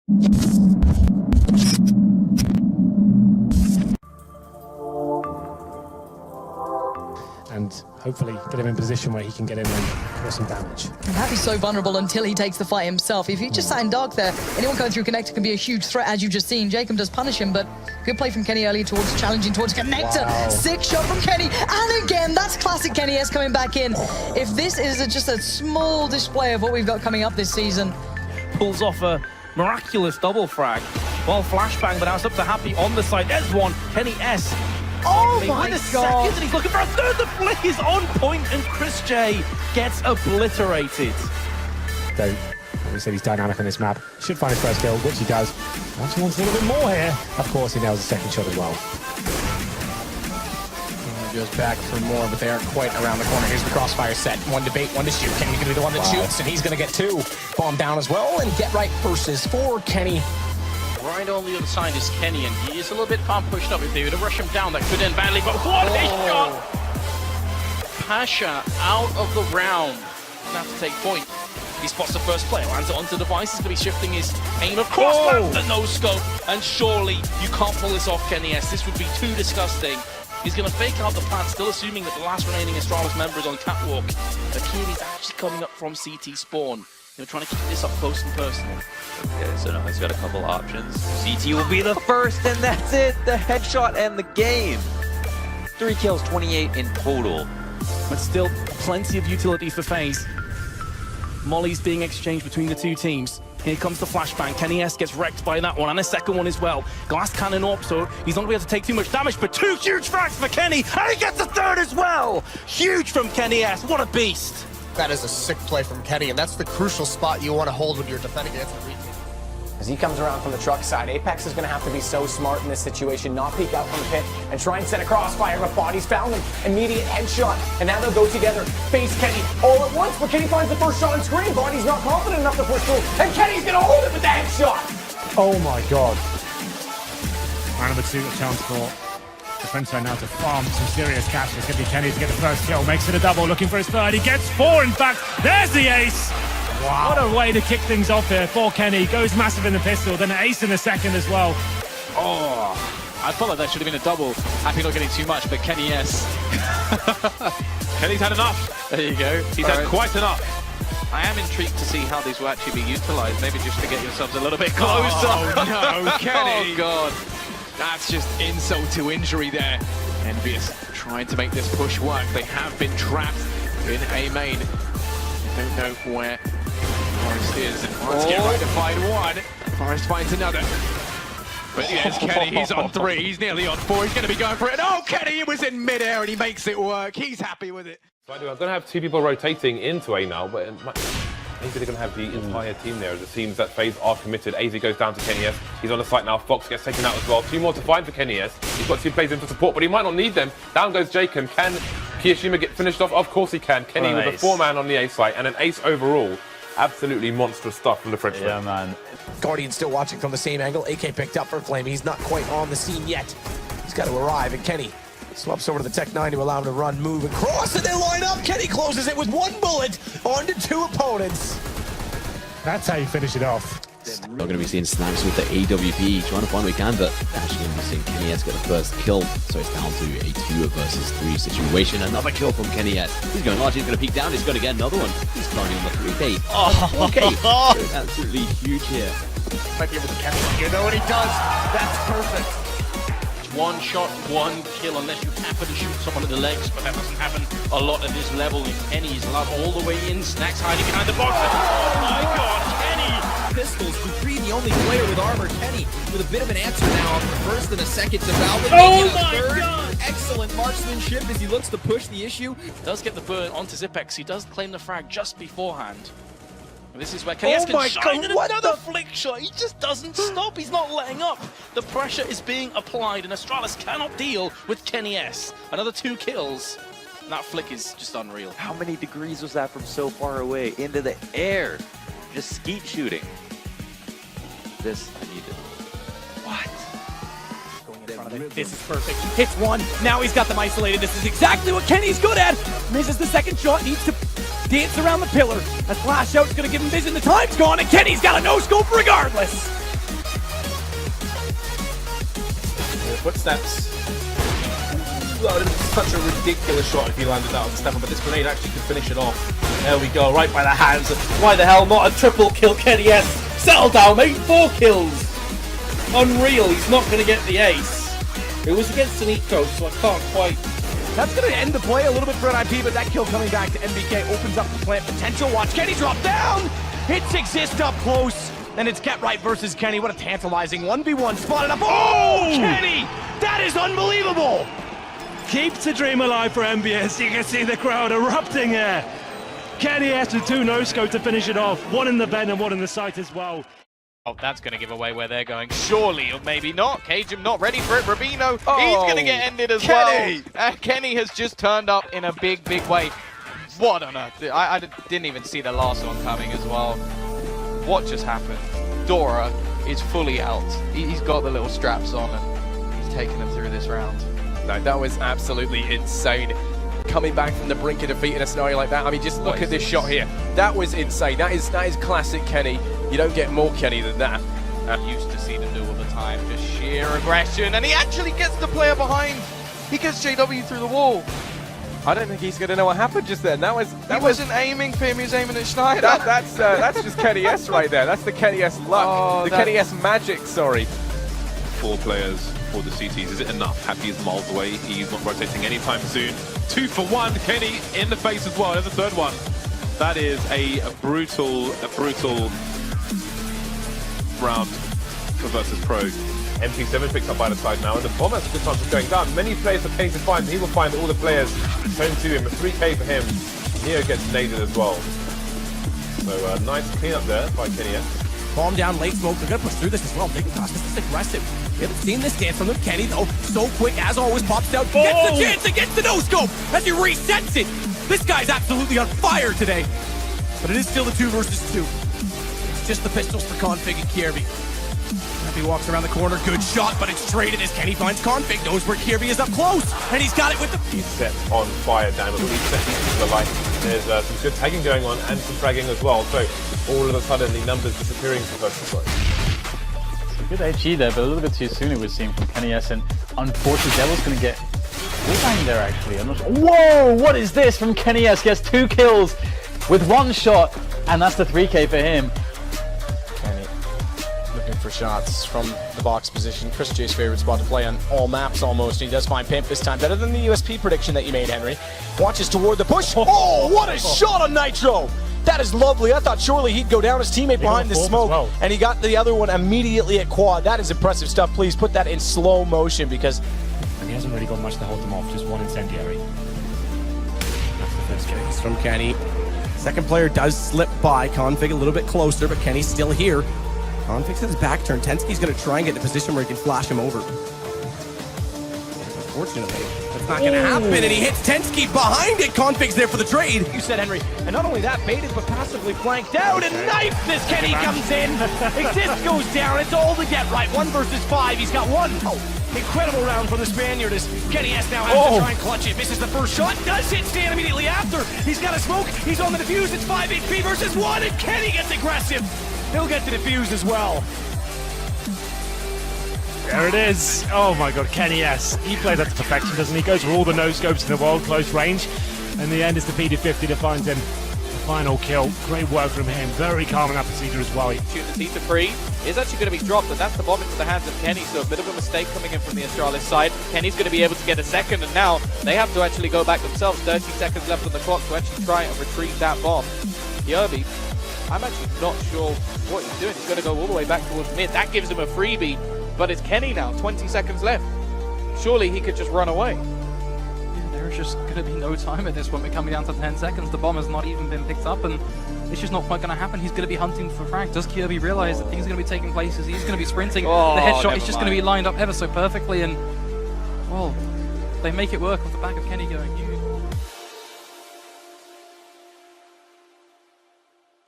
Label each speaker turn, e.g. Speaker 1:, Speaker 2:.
Speaker 1: And hopefully get him in a position where he can get in and cause some damage.
Speaker 2: Happy's so vulnerable until he takes the fight himself. If he just sat in dark there, anyone coming through Connector can be a huge threat, as you've just seen. Jacob does punish him, but good play from Kenny earlier towards challenging towards Connector.
Speaker 1: Wow.
Speaker 2: Sick shot from Kenny, and again, that's classic Kennys coming back in. If this is just a small display of what we've got coming up this season.
Speaker 3: Pulls off a miraculous double frag, while flashbang, but now it's up to Happy on the side. There's one, Kennys.
Speaker 2: Oh my
Speaker 3: With a
Speaker 2: God.
Speaker 3: second, and he's looking for a third. The flick is on point, and Chris J gets obliterated.
Speaker 1: So, we said he's dynamic on this map. Should find his first kill, which he does. Actually wants a little bit more here. Of course, he nails the second shot as well.
Speaker 4: He goes back for more, but they aren't quite around the corner. Here's the crossfire set. One to bait, one to shoot. Kenny's gonna be the one that shoots, and he's gonna get two. Bomb down as well, and get right versus for Kenny.
Speaker 5: Right on the other side is Kenny, and he is a little bit palm pushed up. If they were to rush him down, that could end badly, but what a shot! Pasha out of the round. Gonna have to take point. He spots the first player, lands it onto device. He's gonna be shifting his aim across, lands the no scope, and surely you can't pull this off, Kennys. This would be too disgusting. He's gonna fake out the plant, still assuming that the last remaining Astralis member is on catwalk. But here he's actually coming up from CT spawn. They're trying to keep this up close and personal.
Speaker 6: Okay, so now he's got a couple options. CT will be the first, and that's it. The headshot and the game. 3 kills, 28 in total.
Speaker 3: But still, plenty of utility for FaZe. Molly's being exchanged between the two teams. Here comes the flashbang. Kennys gets wrecked by that one, and a second one as well. Glass cannon up, so he's not going to be able to take too much damage, but 2 huge frags for Kenny, and he gets a third as well! Huge from Kennys, what a beast!
Speaker 4: That is a sick play from Kenny, and that's the crucial spot you want to hold when you're defending against the retake.
Speaker 7: As he comes around from the truck side, Apex is going to have to be so smart in this situation, not peek out from the pit and try and set a crossfire, but Body's found him. Immediate headshot, and now they'll go together, face Kenny all at once, but Kenny finds the first shot on screen. Body's not confident enough to push through, and Kenny's going to hold it with the headshot.
Speaker 1: Oh my God. Round number 2, a chance for defense right now to farm some serious cash. It's going to be Kenny to get the first kill. Makes it a double, looking for his third. He gets 4, in fact. There's the ace. Wow. What a way to kick things off here for Kenny. Goes massive in the pistol, then an ace in the second as well.
Speaker 5: Oh, I felt like that should have been a double. Happy not getting too much, but Kenny, yes.
Speaker 8: Kenny's had enough.
Speaker 5: There you go.
Speaker 8: He's had quite enough.
Speaker 5: I am intrigued to see how these will actually be utilized. Maybe just to get yourselves a little bit closer.
Speaker 8: Oh no, Kenny.
Speaker 5: Oh God.
Speaker 8: That's just insult to injury there. Envious trying to make this push work. They have been trapped in A main. Don't know where Forest is. And Forest get right to find one. Forest finds another. But yes, Kenny, he's on 3. He's nearly on 4. He's going to be going for it. Oh, Kenny, he was in midair and he makes it work. He's happy with it.
Speaker 9: I'm going to have 2 people rotating into A now, but maybe they're going to have the entire team there, as it seems that FaZe are committed. AZ goes down to Kennys. He's on the site now. Fox gets taken out as well. 2 more to find for Kennys. He's got 2 players in for support, but he might not need them. Down goes Jacob. Can Kiyashima get finished off? Of course he can. Kenny with a 4-man on the A site and an ace overall. Absolutely monstrous stuff from the Frenchman.
Speaker 6: Yeah, man.
Speaker 4: Guardian still watching from the same angle. AK picked up for Flame. He's not quite on the scene yet. He's got to arrive, and Kenny swaps over to the Tech 9 to allow him to run, move, and cross, and they line up. Kenny closes it with 1 bullet onto 2 opponents.
Speaker 1: That's how you finish it off.
Speaker 10: We're going to be seeing snaps with the AWP, trying to find what we can, but actually going to be seeing Kennys get the first kill. So it's down to a 2 versus 3 situation. Another kill from Kennys. He's going large, he's going to peek down, he's going to get another one. He's currently on the 3K. Oh, okay. Absolutely huge here.
Speaker 4: Might be able to catch one here, though, and he does. That's perfect.
Speaker 5: 1 shot, 1 kill, unless you happen to shoot someone in the legs, but that doesn't happen a lot at this level. And Kenny's love all the way in. Snacks hiding behind the box. Oh my God, Kenny!
Speaker 11: Pistols, Dupree the only player with armor. Kenny with a bit of an answer now on the first and a second to Valve.
Speaker 3: Oh my God!
Speaker 11: Excellent marksmanship as he looks to push the issue.
Speaker 5: Does get the burn onto Zipex. He does claim the frag just beforehand. And this is where Kennys can shine, and another flick shot. He just doesn't stop. He's not letting up. The pressure is being applied, and Astralis cannot deal with Kennys. Another 2 kills. And that flick is just unreal.
Speaker 6: How many degrees was that from so far away into the air? Just skeet shooting. This I need to.
Speaker 11: What? This is perfect. Hits 1. Now he's got them isolated. This is exactly what Kenny's good at. Misses the second shot. Needs to dance around the pillar. A flash out's going to give him vision. The time's gone, and Kenny's got a no-scope regardless.
Speaker 3: footsteps. That would have been such a ridiculous shot if he landed that on Stefan, but this grenade actually could finish it off. There we go, right by the hands. Why the hell not a triple kill, Kennys? Settle down, mate. 4 kills. Unreal. He's not going to get the ace. It was against an eco, so I can't quite.
Speaker 7: That's going to end the play a little bit for NIP, but that kill coming back to MBK opens up the plant potential. Watch Kenny drop down. Hits exist up close, and it's Get Right versus Kenny. What a tantalizing 1v1 spotted up. Oh, Kenny! That is unbelievable!
Speaker 1: Keeps the dream alive for MBS. You can see the crowd erupting here. Kennys with 2 no-scope to finish it off. 1 in the bend and 1 in the sight as well.
Speaker 5: Oh, that's going to give away where they're going. Surely, or maybe not. Cajun not ready for it. Rubino, he's going to get ended as well. Kenny has just turned up in a big, big way. What on earth? I didn't even see the last one coming as well. What just happened? Dora is fully out. He's got the little straps on and he's taking them through this round.
Speaker 7: No, that was absolutely insane. Coming back from the brink of defeat in a scenario like that. I mean, just look at this shot here. That was insane. That is classic Kenny. You don't get more Kenny than that.
Speaker 5: Used to see them do all the time, just sheer aggression, and he actually gets the player behind. He gets JW through the wall.
Speaker 7: I don't think he's going to know what happened just then. He
Speaker 5: wasn't aiming for him, he was aiming at Schneider.
Speaker 7: That's just Kenny S right there. That's the Kenny S luck. Kenny S magic, sorry.
Speaker 9: 4 players for the CTs. Is it enough? Happy is miles away. He's not rotating anytime soon. 2 for 1. Kenny in the face as well. There's a 3rd one. That is a brutal round for Versus Pro. MP7 picks up by the side now, and the bomb has a good chance of going down. Many players are paying to find. He will find all the players home to him. A 3k for him. Neo gets naded as well. So nice cleanup there by Kenny.
Speaker 7: Bomb down, late smoke. They're going to push through this as well. Gosh, this is aggressive. We haven't seen this dance from them. Kenny, though, so quick, as always, pops down. Gets the chance against the no-scope as he resets it. This guy's absolutely on fire today. But it is still the 2 versus 2. It's just the pistols for Config and Kirby. Kirby walks around the corner. Good shot, but it's traded as Kenny finds Config. Knows where Kirby is up close. And he's got it with the...
Speaker 9: He's set on fire down with the set pieces of the light. There's some good tagging going on and some fragging as well. So all of a sudden the numbers disappearing for Versus Pro.
Speaker 12: Good HE there, but a little bit too soon it was seen from Kennys, and unfortunately Devil's going to get bang there actually. I'm not sure. Whoa, what is this from Kennys? Gets 2 kills with 1 shot, and that's the 3k for him.
Speaker 7: Kenny looking for shots from the box position. Chris J's favorite spot to play on all maps almost. He does find Pimp this time. Better than the USP prediction that you made, Henry. Watches toward the push. Oh, what a shot on Nitro! That is lovely. I thought surely he'd go down his teammate behind the smoke, and he got the other one immediately at quad. That is impressive stuff. Please put that in slow motion because...
Speaker 1: And he hasn't really got much to hold them off, just 1 incendiary. That's the first kill.
Speaker 7: It's from Kenny. Second player does slip by. Config a little bit closer, but Kenny's still here. Config's at his back turn. Tensky's going to try and get in a position where he can flash him over. Unfortunately, that's not going to happen, and he hits Tensky behind it. Config's there for the trade. You said, Henry. And not only that, baited, but passively flanked out, and knifed as Kenny comes in. Exist goes down. It's all to Get Right. 1 versus 5. He's got 1. Oh, incredible round for the Spaniard as Kennys now has to try and clutch it. Misses the first shot. Does hit Stan immediately after. He's got a smoke. He's on the defuse. It's 5 HP versus 1, and Kenny gets aggressive. He'll get the defuse as well.
Speaker 1: There it is. Oh my god, Kennys. He played that to perfection, doesn't he? Goes for all the no-scopes in the world, close range. In the end, it's defeated 50 to find him. The final kill. Great work from him. Very calm in that procedure as well.
Speaker 5: Opportunity to free is actually going to be dropped, but that's the bomb into the hands of Kenny, so a bit of a mistake coming in from the Astralis side. Kenny's going to be able to get a second, and now they have to actually go back themselves. 30 seconds left on the clock to actually try and retrieve that bomb. Yerby, I'm actually not sure what he's doing. He's going to go all the way back towards mid. That gives him a freebie. But it's Kenny now, 20 seconds left. Surely he could just run away.
Speaker 11: Yeah, there's just going to be no time at this point. We're coming down to 10 seconds. The bomb has not even been picked up, and it's just not quite going to happen. He's going to be hunting for frag. Does Kirby realize that things are going to be taking place as he's going to be sprinting? The headshot is just going to be lined up ever so perfectly, and, well, they make it work off the back of Kenny going,